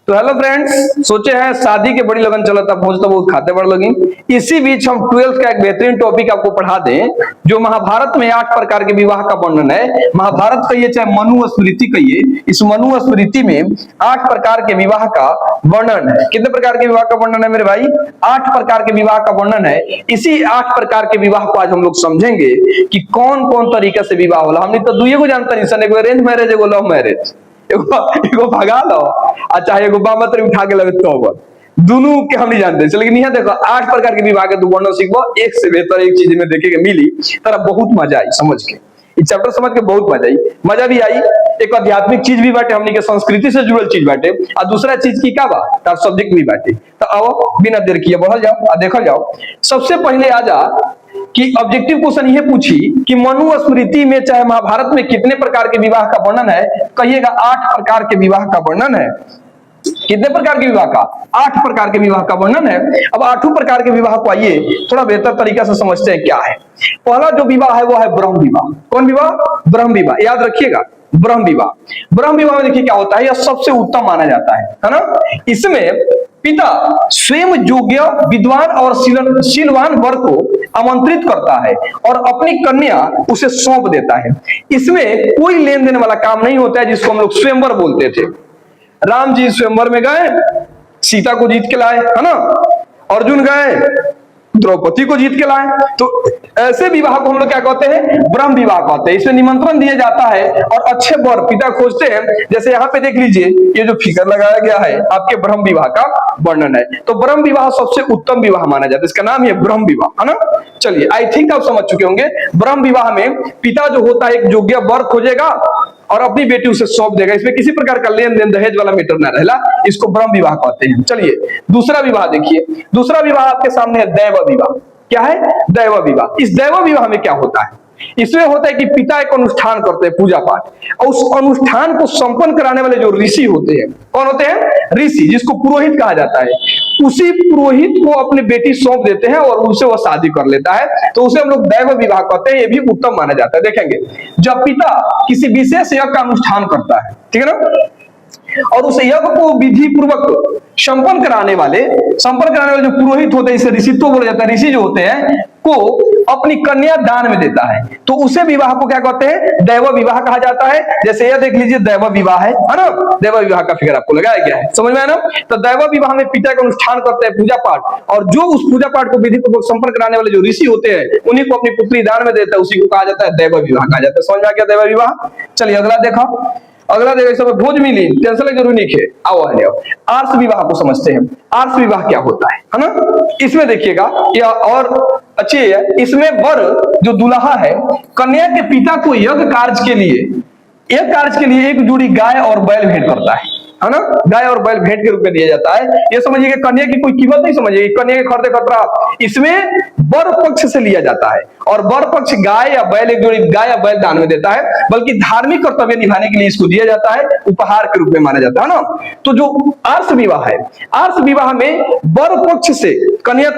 तो hello friends, सोचे हैं शादी के बड़ी लगन चला था, भोज तो बहुत खाते बड़ लगी। इसी बीच हम 12th का एक बेहतरीन टॉपिक आपको पढ़ा दें, जो महाभारत में 8 प्रकार के विवाह का वर्णन है। महाभारत कहिए चाहे मनु स्मृति कहिए, इस मनु स्मृति में 8 प्रकार के विवाह का वर्णन है। कितने प्रकार के विवाह का वर्णन है मेरे भाई? 8 प्रकार के विवाह का वर्णन है। इसी 8 प्रकार के विवाह को आज हम लोग समझेंगे कि कौन कौन तरीके से विवाह होला। हमने तो दुइये को जानता नहीं सन, एगो अरेंज मैरिज, एगो लव मैरिज। एगो भगा लो अच्छा, एगो बामत्र उठा के लगे तो दोनों के हम नहीं जानते। लेकिन यहाँ देखो 8 प्रकार के विवाह के वर्णन सीखो, एक से बेहतर एक चीज में देखे के मिली, तरह बहुत मजा आई समझ के। इस चैप्टर समझ के बहुत मजा भी आई। एक आध्यात्मिक चीज भी बाटे, हमने के संस्कृति से जुड़ल चीज बाटे, और दूसरा चीज की का बा तार सब्जेक्ट भी बाटे। तो आओ बिना देर किए बढ़ल जाओ और देखल जाओ। सबसे पहले आ जा कि ऑब्जेक्टिव क्वेश्चन ये पूछी कि मनु स्मृति में चाहे महाभारत में कितने प्रकार के विवाह का वर्णन है? कहिएगा 8 प्रकार के विवाह का वर्णन है। कितने प्रकार के विवाह का? 8 प्रकार के विवाह का वर्णन है। अब 8 प्रकार के विवाह को आइए थोड़ा बेहतर तरीका से समझते हैं क्या है। पहला जो विवाह है वो है ब्रह्म विवाह। कौन विवाह? ब्रह्म विवाह। याद रखिएगा ब्रह्म विवाह। ब्रह्म विवाह में देखिए क्या होता है, यह सबसे उत्तम माना जाता है ना। इसमें पिता स्वयं योग्य विद्वान और शीलवान वर को आमंत्रित करता है और अपनी कन्या उसे सौंप देता है। इसमें कोई लेन देन वाला काम नहीं होता है, जिसको हम लोग स्वयंवर बोलते थे। राम जी स्वयंवर में गए, सीता को जीत के लाए, है ना। अर्जुन गए, द्रौपदी को जीत के लाए। तो ऐसे विवाह को हम लोग क्या कहते हैं? ब्रह्म विवाह कहते हैं। इसमें निमंत्रण दिया जाता है और अच्छे वर पिता खोजते हैं। जैसे यहाँ पे देख लीजिए, ये जो फिगर लगाया गया है आपके ब्रह्म विवाह का वर्णन है। तो ब्रह्म विवाह सबसे उत्तम विवाह माना जाता है, इसका नाम है ब्रह्म विवाह, है ना। चलिए, आई थिंक आप समझ चुके होंगे। ब्रह्म विवाह में पिता जो होता है एक योग्य वर खोजेगा और अपनी बेटी उसे सौंप देगा। इसमें किसी प्रकार का लेन देन दहेज वाला मैटर ना रहेला, इसको ब्रह्म विवाह कहते हैं। चलिए दूसरा विवाह देखिए। दूसरा विवाह आपके सामने है दैव विवाह। क्या है? दैव विवाह। इस दैव विवाह में क्या होता है? इसमें होता है कि पिता एक अनुष्ठान करते हैं, पूजा पाठ, और उस अनुष्ठान को संपन्न कराने वाले जो ऋषि होते हैं, कौन होते हैं? ऋषि, जिसको पुरोहित कहा जाता है। उसी पुरोहित को अपनी बेटी सौंप देते हैं और उनसे वो शादी कर लेता है, तो उसे हम लोग दैव विवाह कहते हैं। ये भी उत्तम माना जाता है। देखेंगे जब पिता किसी विशेष यज्ञ का अनुष्ठान करता है, ठीक है ना, और उस यज्ञ को विधि पूर्वक संपन्न कराने वाले जो पुरोहित होते हैं, इसे ऋषित्व बोला जाता है। ऋषि जो होते हैं को अपनी कन्या दान में देता है, तो उसे विवाह को क्या कहते हैं? दैव विवाह कहा जाता है। जैसे यह देख लीजिए दैव विवाह है ना। दैव विवाह का फिगर आपको लगाया गया है, समझ में आया ना। तो दैव विवाह में पिता का अनुष्ठान करते हैं, पूजा पाठ, और जो उस पूजा पाठ को विधि पूर्वक संपन्न कराने वाले जो ऋषि होते हैं उन्हीं को अपनी पुत्री दान में देता है, उसी को कहा जाता है दैव विवाह कहा जाता है। समझ में आ गया दैव विवाह। चलिए अगला देखो। अगला देखो, सब भोज मिली, टेंशन जरूरी नहीं है। आओ आर्ष विवाह को समझते हैं। आर्ष विवाह क्या होता है ना। इसमें देखिएगा यह और अच्छी है। इसमें वर जो दुल्हा है, कन्या के पिता को यज्ञ कार्य के लिए एक जोड़ी गाय और बैल भेंट करता है ना। गाय और बैल भेंट के रूप में दिया जाता है। ये समझिए कि कन्या की कोई कीमत नहीं समझिए, कन्या के खर्चे खतरा इसमें वर पक्ष से लिया जाता है, और वर पक्ष गाय या बैल, एक जोड़ी गाय या बैल दान में देता है। बल्कि धार्मिक कर्तव्य निभाने के लिए इसको दिया जाता है, उपहार के रूप में माना जाता है ना। तो जो आर्ष विवाह है, आर्ष विवाह में वर पक्ष से कन्या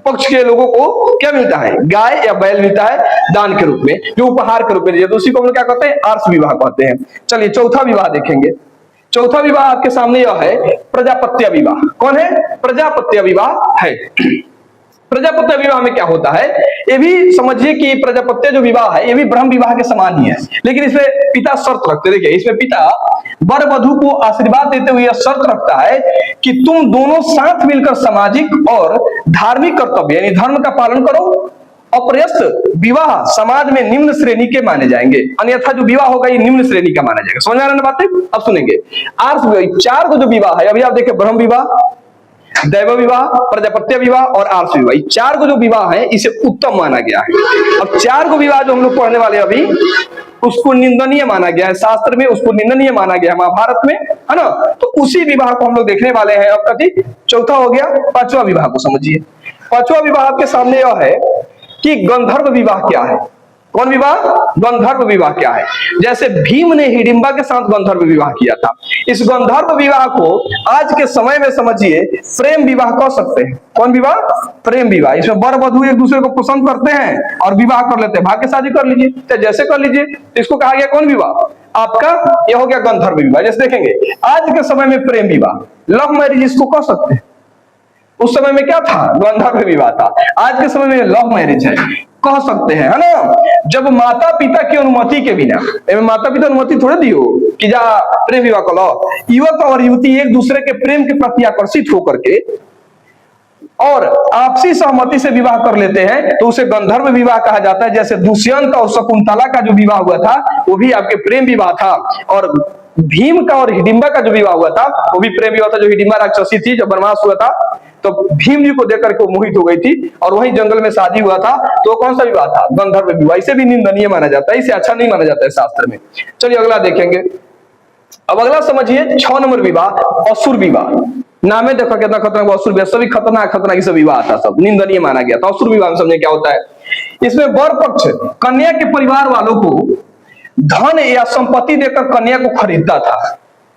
पक्ष के लोगों को क्या मिलता है? गाय या बैल मिलता है दान के रूप में, जो उपहार के रूप में दिया, तो उसी को हम लोग क्या कहते हैं? आर्ष विवाह कहते हैं। चलिए चौथा विवाह देखेंगे। चौथा विवाह आपके सामने यह है प्रजापत्य विवाह। कौन है? प्रजापत्य विवाह है। प्रजापत्य विवाह में क्या होता है? ये भी समझिए कि प्रजापत्य जो विवाह है ये भी ब्रह्म विवाह के समान ही है, लेकिन इसमें पिता शर्त रखते। देखिए इसमें पिता वर वधू को आशीर्वाद देते हुए यह शर्त रखता है कि तुम दोनों साथ मिलकर सामाजिक और धार्मिक कर्तव्य यानी धर्म का पालन करो। अप्रयस्त विवाह समाज में निम्न श्रेणी के माने जाएंगे, अन्यथा जो विवाह होगा ये निम्न श्रेणी का माना जाएगा। समझ आ रहा है बातें? अब सुनेंगे। आर्ष विवाह 4 को जो विवाह है, अभी आप देखिए ब्रह्म विवाह, दैव विवाह, प्रजापत्य विवाह और आर्ष विवाह, 4 को जो विवाह है इसे उत्तम माना गया है। अब 4 को विवाह जो हम लोग पढ़ने वाले अभी, उसको निंदनीय माना गया है शास्त्र में, उसको निंदनीय माना गया है महाभारत में, है ना। तो उसी विवाह को हम लोग देखने वाले हैं। अब कथी? चौथा हो गया। 5वां विवाह को समझिए। 5वां विवाह आपके सामने यह है कि गंधर्व विवाह क्या है। कौन विवाह? गंधर्व विवाह क्या है? जैसे भीम ने हिडिंबा के साथ गंधर्व विवाह किया था, इस गंधर्व विवाह को आज के समय में समझिए प्रेम विवाह कह सकते हैं। कौन विवाह? प्रेम विवाह। इसमें वर वधू एक दूसरे को पसंद करते हैं और विवाह कर लेते हैं। भाग्य शादी कर लीजिए, चाहे जैसे कर लीजिए, इसको कहा गया कौन विवाह? आपका यह हो गया गंधर्व विवाह। जैसे देखेंगे आज के समय में प्रेम विवाह, लव मैरिज इसको कह सकते हैं। उस समय में क्या था, गंधर्व विवाह था। आज के समय में लव मैरिज है, कह सकते हैं, है ना। जब माता पिता की अनुमति के बिना, माता पिता अनुमति थोड़े दियो कि जा प्रेम विवाह कर लो, युवक और युवती एक दूसरे के प्रेम के प्रति आकर्षित होकर के और आपसी सहमति से विवाह कर लेते हैं तो उसे गंधर्व विवाह कहा जाता है। जैसे दुष्यंत और शकुंतला का जो विवाह हुआ था वो भी आपके प्रेम विवाह था, और भीम का और हिडिंबा का जो विवाह हुआ था वो भी प्रेम विवाह था। जो हिडिंबा राक्षसी थी, जब वनवास हुआ था तो भीम जी को देखकर के वो मोहित हो गई थी और वही जंगल में शादी हुआ था, तो कौन सा विवाह था, गंधर्व विवाह। इसे भी निंदनीय माना जाता है, इसे अच्छा नहीं माना जाता है शास्त्र में। चलिए अगला देखेंगे। अब अगला समझिए 6 नंबर विवाह, असुर विवाह। नामे देखो कितना खतरनाक, असुर विवाह। सभी खतरनाक खतरनाक सब विवाह था, सब निंदनीय माना गया था। असुर विवाह में समझे क्या होता है, इसमें वर पक्ष कन्या के परिवार वालों को धन या संपत्ति देकर कन्या को खरीदता था,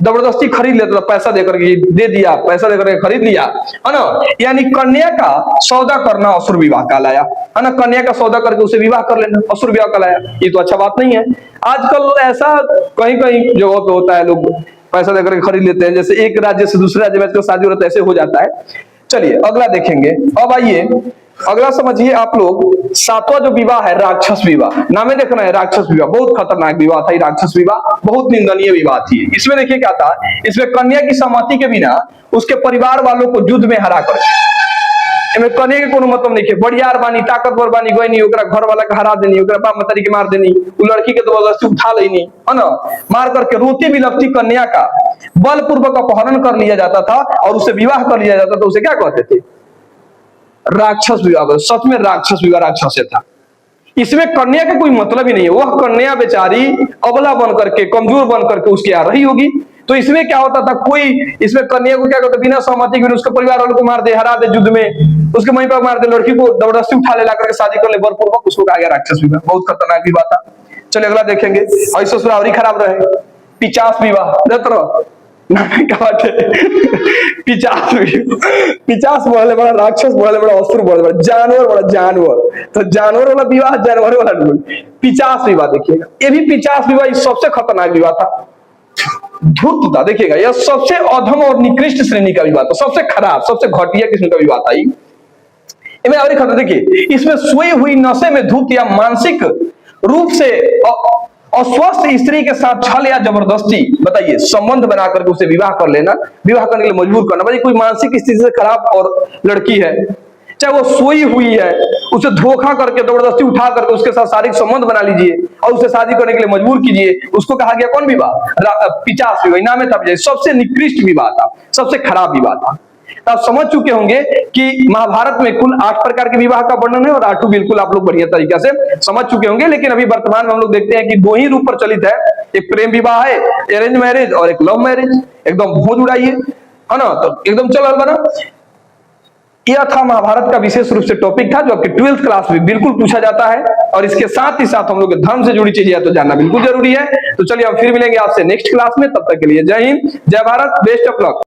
जबरदस्ती खरीद लेता था, पैसा देकर के दे दिया, पैसा देकर के खरीद लिया, है ना। यानी कन्या का सौदा करना असुर विवाह कहलाया, है ना। कन्या का सौदा करके उसे विवाह कर लेना असुर विवाह कहलाया। ये तो अच्छा बात नहीं है। आजकल ऐसा कहीं कहीं जगहों पे होता है, लोग पैसा देकर के खरीद लेते हैं, जैसे एक राज्य से दूसरे राज्य में शादी हो रहा है, ऐसे हो जाता है। चलिए अगला देखेंगे। अब आइए अगला समझिए आप लोग, 7वां जो विवाह है राक्षस विवाह। नामे देखना है, राक्षस विवाह बहुत खतरनाक विवाह था। राक्षस विवाह बहुत निंदनीय विवाह थी। इसमें देखिए क्या था, इसमें कन्या की सहमति के बिना उसके परिवार वालों को युद्ध में हरा कर, इसमें कन्या के कोनो मतलब नहीं है, बढ़ियार बानी, ताकतवर बानी, गई नहीं ओकरा घर वाला के हरा देनी, ओकरा बाप मतारी के मार देनी, वो लड़की के जबरदस्ती उठा लेनी, है ना, मार करके रोती बिलखती कन्या का बलपूर्वक अपहरण कर लिया जाता था और उसे विवाह कर लिया जाता था। उसे क्या कहते थे, राक्षस विवाह। सच में राक्षस विवाह राक्षस था। इसमें कन्या का कोई मतलब ही नहीं है, वह कन्या बेचारी अबला बन करके, कमजोर बन करके उसके आ रही होगी। तो इसमें क्या होता था, कोई इसमें कन्या को क्या करता, बिना सहमति के उसके परिवार वालों को मार दे, हरा दे युद्ध में, उसके मई पर मार दे, लड़की को जबरदस्ती उठा ले, ला करके शादी कर ले बलपूर्वक, उसको कहा गया राक्षस विवाह। बहुत खतरनाक विवाह था। चलिए अगला देखेंगे। ऐसा ससुरावरी खराब रहे, 50 विवाह। क्या बात है, 50 बोले बड़ा, राक्षस बोले बड़ा, असुर बोले बड़ा, जानवर बड़ा, जानवर। तो जानवर वाला विवाह, जानवर वाला 50 विवाह देखिएगा। ये भी 50 विवाह सबसे खतरनाक विवाह था, धूर्त था। देखिएगा यह सबसे अधम और निकृष्ट श्रेणी का विवाह था, सबसे खराब, सबसे घटिया किस्म का विवाह था। इसमें और खतरा देखिए, इसमें सोई हुई नशे में धूत या मानसिक रूप से अस्वस्थ स्त्री के साथ छल या जबरदस्ती, बताइए, संबंध बना करके उसे विवाह कर लेना, विवाह करने के लिए मजबूर करना। भाई कोई मानसिक स्थिति से खराब और लड़की है, चाहे वो सोई हुई है, उसे धोखा करके जबरदस्ती उठा करके उसके साथ शारीरिक संबंध बना लीजिए और उसे शादी करने के लिए मजबूर कीजिए, उसको कहा गया कौन विवाह, 50 विवाह। नाम था सबसे निकृष्ट विवाह था, सबसे खराब विवाह था। आप समझ चुके होंगे कि महाभारत में कुल 8 प्रकार के विवाह का वर्णन है और 8 बिल्कुल आप लोग बढ़िया तरीके से समझ चुके होंगे। लेकिन अभी वर्तमान में हम लोग देखते हैं कि 2 ही रूप प्रचलित है, एक प्रेम विवाह है, अरेंज मैरिज, और एक लव मैरिज। एकदम भोज उड़ाइए, है ना, तो एकदम चल बना। यह था महाभारत का विशेष रूप से टॉपिक था, जो आपके 12th क्लास में बिल्कुल पूछा जाता है, और इसके साथ ही साथ हम लोग धर्म से जुड़ी चीजें तो जानना बिल्कुल जरूरी है। तो चलिए हम फिर मिलेंगे आपसे नेक्स्ट क्लास में, तब तक के लिए जय हिंद, जय भारत, बेस्ट ऑफ लक।